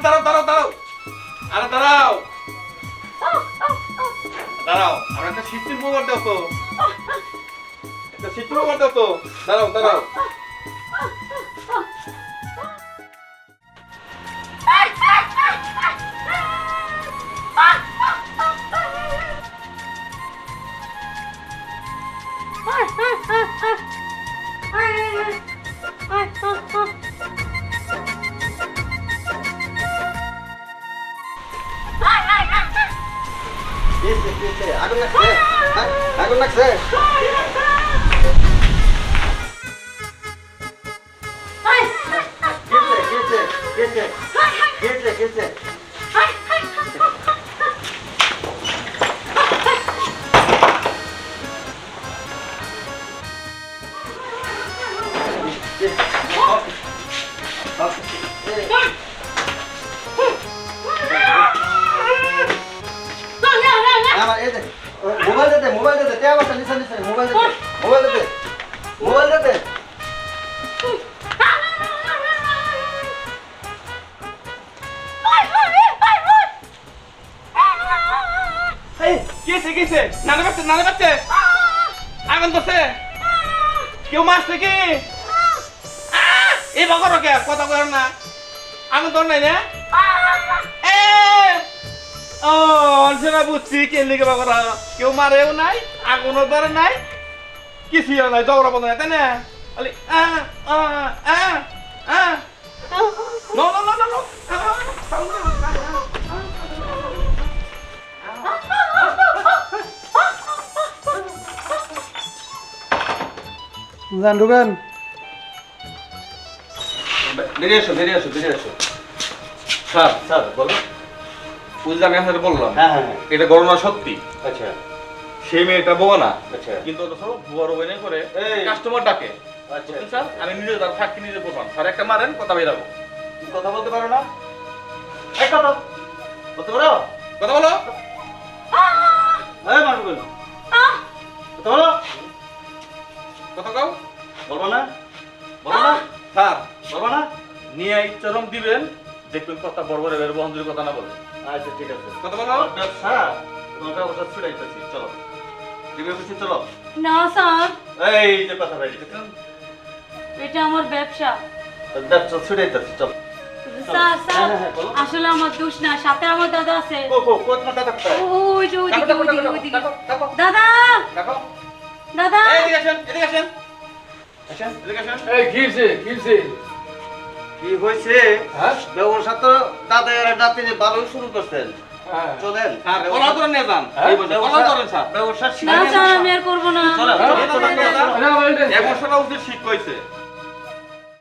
দাঁড়াও দাঁড়াও দাঁড়াও আরে দাঁড়াও দাঁড়াও আমরা একটা সিস্টেম মোবাইল দাও তো একটা সিস্টেম মোবাইল দাও তো দাঁড়াও দাঁড়াও আগুন লাগছে আগুন লাগছে মোবাইল দে তে আবার লিসন লিসন মোবাইল দে এই কিছে নানা বাচ্চা আগুন ধরছে কেউ মারছে কি এই বাগর কে কথা কর না আগুন ধর নাই না এ ও অনসেনা বুঝছি কে লিখে বাগর কেউ মারেও নাই আগুনও ধরে নাই কিছুও নাই ঝগড়া বন্ধ নাই তাই না আলি নো নো নো নো জান ঢুকেন বেরিয়ে আসো স্যার বলো বুঝলাম আমি আপনাকে বললাম হ্যাঁ এটা ঘটনা সত্যি আচ্ছা সেই মেয়েটা বোবা না আচ্ছা কিন্তু ওটা সব বুয়ার অভিনয় করে কাস্টমার ডাকে বুঝছেন স্যার আমি নিজে তার সাক্ষী নিজে বললাম স্যার একটা মারেন কথা বেরাবো কথা বলতে পারো না এই কথা বলতে পারো কথা বলো এই মারবো কেন কথা বলো কথা কাও বলবো না স্যার বলবো না নিয়ে চরম দিবেন দেখবেন কথা বড় বড় বের বন্ধুর কথা না বলে আচ্ছা ঠিক আছে কথা বলো ব্যবসা তোমার ব্যবসা ছুড়াইতেছি চলো দিবে কিছু চলো না স্যার এই যে কথা বাইরে এটা আমার ব্যবসা। ব্যবসা ছুড়াইতেছি চলো স্যার স্যার হ্যাঁ, বলো। আসলে আমার দোষ না, সাথে আমার দাদা আছে। কো তোমার দাদা কোথায় ওই যে ওইদিকে। দাদা দেখো দাদা এদিকে আসেন এদিকে আসেন এই কিরছে কি হয়েছে হ্যাঁ ব্যবসা তো দাদা নাতি ভালো শুরু করছেন হ্যাঁ চলেন স্যার ওলা ধরে নিয়ে যান এই বসে ওলা ধরেন স্যার ব্যবসা না স্যার আমি আর করবো না। চলো এক বছর উচিত শিখ কইছে